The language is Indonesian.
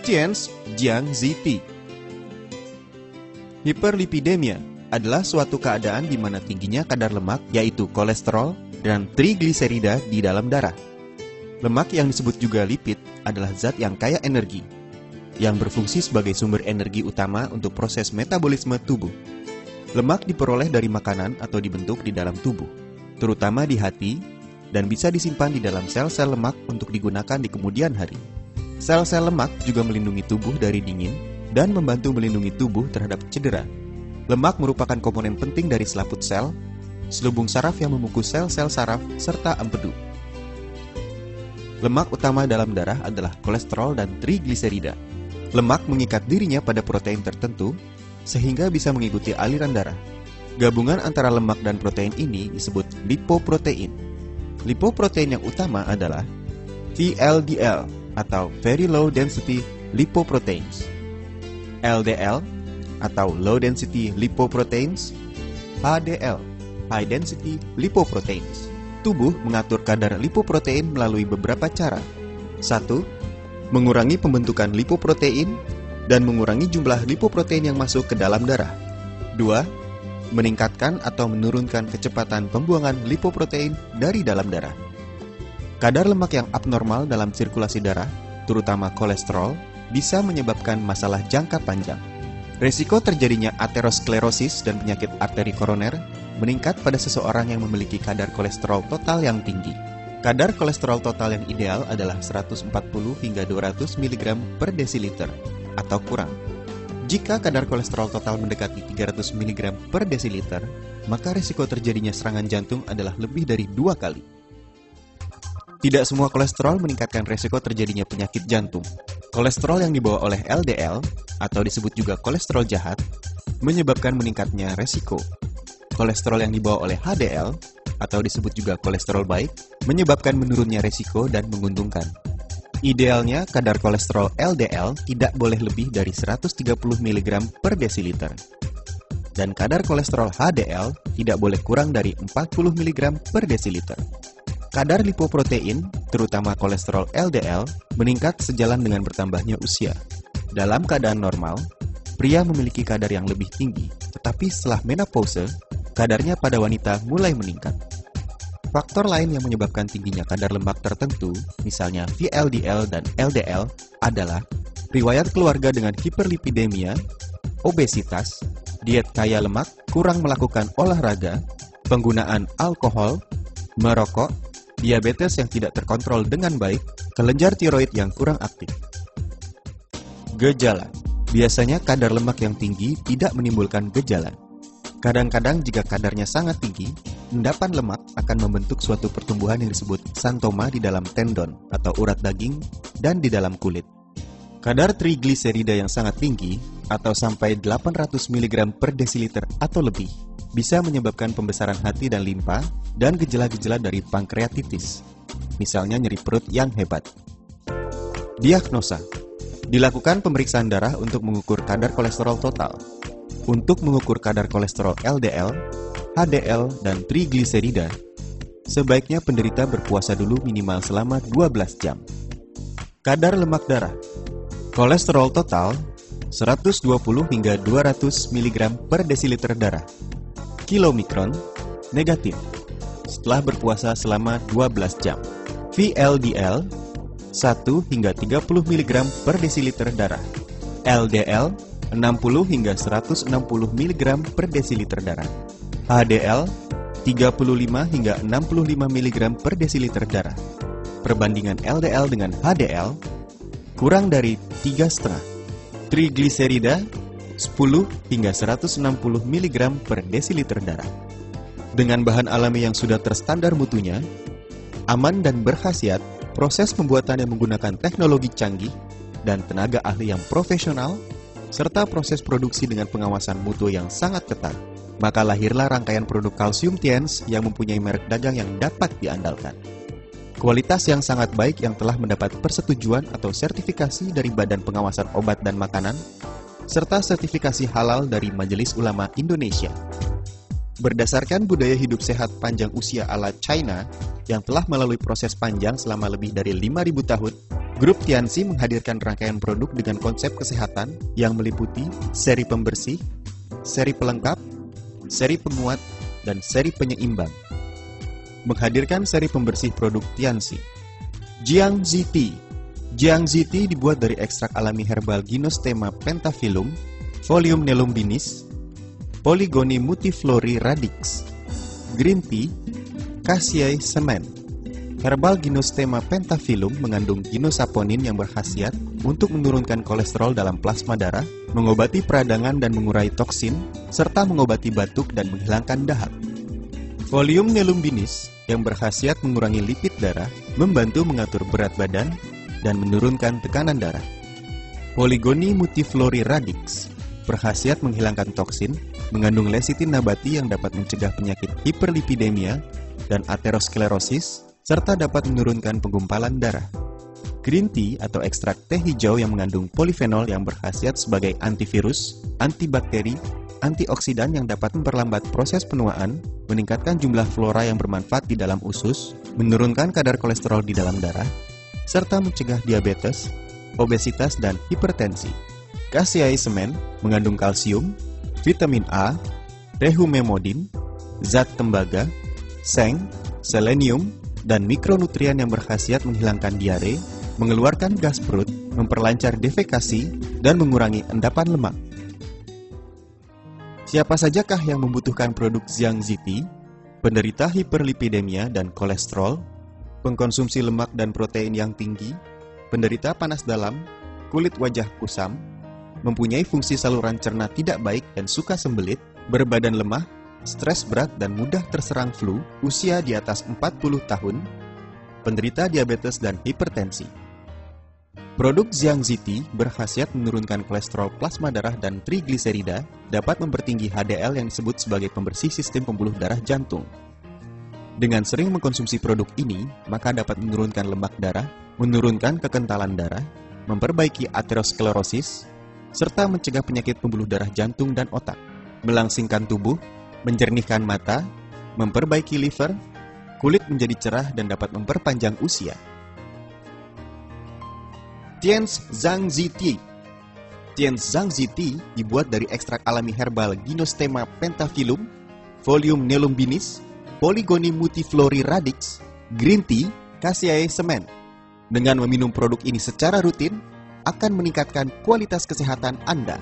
Tian's Jiang Ziti. Hiperlipidemia adalah suatu keadaan di mana tingginya kadar lemak, yaitu kolesterol dan trigliserida di dalam darah. Lemak yang disebut juga lipid adalah zat yang kaya energi, yang berfungsi sebagai sumber energi utama untuk proses metabolisme tubuh. Lemak diperoleh dari makanan atau dibentuk di dalam tubuh, terutama di hati, dan bisa disimpan di dalam sel-sel lemak untuk digunakan di kemudian hari. Sel-sel lemak juga melindungi tubuh dari dingin dan membantu melindungi tubuh terhadap cedera. Lemak merupakan komponen penting dari selaput sel, selubung saraf yang membungkus sel-sel saraf, serta empedu. Lemak utama dalam darah adalah kolesterol dan trigliserida. Lemak mengikat dirinya pada protein tertentu, sehingga bisa mengikuti aliran darah. Gabungan antara lemak dan protein ini disebut lipoprotein. Lipoprotein yang utama adalah VLDL atau Very Low Density Lipoproteins, LDL atau Low Density Lipoproteins, HDL, High Density Lipoproteins. Tubuh mengatur kadar lipoprotein melalui beberapa cara. 1. Mengurangi pembentukan lipoprotein dan mengurangi jumlah lipoprotein yang masuk ke dalam darah. 2. Meningkatkan atau menurunkan kecepatan pembuangan lipoprotein dari dalam darah. Kadar lemak yang abnormal dalam sirkulasi darah, terutama kolesterol, bisa menyebabkan masalah jangka panjang. Risiko terjadinya aterosklerosis dan penyakit arteri koroner meningkat pada seseorang yang memiliki kadar kolesterol total yang tinggi. Kadar kolesterol total yang ideal adalah 140 hingga 200 mg per desiliter atau kurang. Jika kadar kolesterol total mendekati 300 mg per desiliter, maka risiko terjadinya serangan jantung adalah lebih dari 2 kali. Tidak semua kolesterol meningkatkan risiko terjadinya penyakit jantung. Kolesterol yang dibawa oleh LDL, atau disebut juga kolesterol jahat, menyebabkan meningkatnya risiko. Kolesterol yang dibawa oleh HDL, atau disebut juga kolesterol baik, menyebabkan menurunnya risiko dan menguntungkan. Idealnya, kadar kolesterol LDL tidak boleh lebih dari 130 mg per desiliter. Dan kadar kolesterol HDL tidak boleh kurang dari 40 mg per desiliter. Kadar lipoprotein, terutama kolesterol LDL, meningkat sejalan dengan bertambahnya usia. Dalam keadaan normal, pria memiliki kadar yang lebih tinggi, tetapi setelah menopause, kadarnya pada wanita mulai meningkat. Faktor lain yang menyebabkan tingginya kadar lemak tertentu, misalnya VLDL dan LDL, adalah riwayat keluarga dengan hiperlipidemia, obesitas, diet kaya lemak, kurang melakukan olahraga, penggunaan alkohol, merokok, diabetes yang tidak terkontrol dengan baik, kelenjar tiroid yang kurang aktif. Gejala. Biasanya kadar lemak yang tinggi tidak menimbulkan gejala. Kadang-kadang jika kadarnya sangat tinggi, endapan lemak akan membentuk suatu pertumbuhan yang disebut xanthoma di dalam tendon atau urat daging dan di dalam kulit. Kadar trigliserida yang sangat tinggi atau sampai 800 mg per desiliter atau lebih bisa menyebabkan pembesaran hati dan limpa dan gejala-gejala dari pankreatitis, misalnya nyeri perut yang hebat. Diagnosa. Dilakukan pemeriksaan darah untuk mengukur kadar kolesterol total. Untuk mengukur kadar kolesterol LDL, HDL, dan trigliserida, sebaiknya penderita berpuasa dulu minimal selama 12 jam. Kadar lemak darah. Kolesterol total 120 hingga 200 mg per desiliter darah. Kilomikron, negatif, setelah berpuasa selama 12 jam. VLDL, 1 hingga 30 mg per desiliter darah. LDL, 60 hingga 160 mg per desiliter darah. HDL, 35 hingga 65 mg per desiliter darah. Perbandingan LDL dengan HDL, kurang dari 3,5. Trigliserida, 10 hingga 160 mg per desiliter darah. Dengan bahan alami yang sudah terstandar mutunya, aman dan berkhasiat, proses pembuatannya menggunakan teknologi canggih dan tenaga ahli yang profesional, serta proses produksi dengan pengawasan mutu yang sangat ketat, maka lahirlah rangkaian produk kalsium Tian's yang mempunyai merek dagang yang dapat diandalkan. Kualitas yang sangat baik yang telah mendapat persetujuan atau sertifikasi dari Badan Pengawasan Obat dan Makanan, serta sertifikasi halal dari Majelis Ulama Indonesia. Berdasarkan budaya hidup sehat panjang usia ala China yang telah melalui proses panjang selama lebih dari 5.000 tahun, Grup Tianxi menghadirkan rangkaian produk dengan konsep kesehatan yang meliputi seri pembersih, seri pelengkap, seri penguat, dan seri penyeimbang. Menghadirkan seri pembersih produk Tianxi. Jiangxi Tea. Jiangxi Tea dibuat dari ekstrak alami herbal Gynostema pentaphyllum, Folium nelumbinis, Polygonia multiflori radix, Green Tea, Cassia semen. Herbal Gynostema pentaphyllum mengandung ginosaponin yang berkhasiat untuk menurunkan kolesterol dalam plasma darah, mengobati peradangan dan mengurai toksin, serta mengobati batuk dan menghilangkan dahak. Folium nelumbinis yang berkhasiat mengurangi lipid darah, membantu mengatur berat badan, dan menurunkan tekanan darah. Polygonia multiflori radix berkhasiat menghilangkan toksin, mengandung lecitin nabati yang dapat mencegah penyakit hiperlipidemia dan aterosklerosis, serta dapat menurunkan penggumpalan darah. Green tea atau ekstrak teh hijau yang mengandung polifenol yang berkhasiat sebagai antivirus, antibakteri, antioksidan yang dapat memperlambat proses penuaan, meningkatkan jumlah flora yang bermanfaat di dalam usus, menurunkan kadar kolesterol di dalam darah, serta mencegah diabetes, obesitas, dan hipertensi. Cassia semen mengandung kalsium, vitamin A, rehumemodin, zat tembaga, seng, selenium, dan mikronutrien yang berkhasiat menghilangkan diare, mengeluarkan gas perut, memperlancar defekasi, dan mengurangi endapan lemak. Siapa sajakah yang membutuhkan produk Jiangxi Tea? Penderita hiperlipidemia dan kolesterol, pengkonsumsi lemak dan protein yang tinggi, penderita panas dalam, kulit wajah kusam, mempunyai fungsi saluran cerna tidak baik dan suka sembelit, berbadan lemah, stres berat dan mudah terserang flu, usia di atas 40 tahun, penderita diabetes dan hipertensi. Produk Jiangxi Tea berkhasiat menurunkan kolesterol plasma darah dan trigliserida, dapat mempertinggi HDL yang disebut sebagai pembersih sistem pembuluh darah jantung. Dengan sering mengkonsumsi produk ini, maka dapat menurunkan lemak darah, menurunkan kekentalan darah, memperbaiki aterosklerosis, serta mencegah penyakit pembuluh darah jantung dan otak, melangsingkan tubuh, menjernihkan mata, memperbaiki liver, kulit menjadi cerah dan dapat memperpanjang usia. Tianxi Tea. Tianxi Tea dibuat dari ekstrak alami herbal Gynostema pentaphyllum, Folium nelumbinis, Polygonia multiflori radix, Green Tea, Cassia semen. Dengan meminum produk ini secara rutin, akan meningkatkan kualitas kesehatan Anda.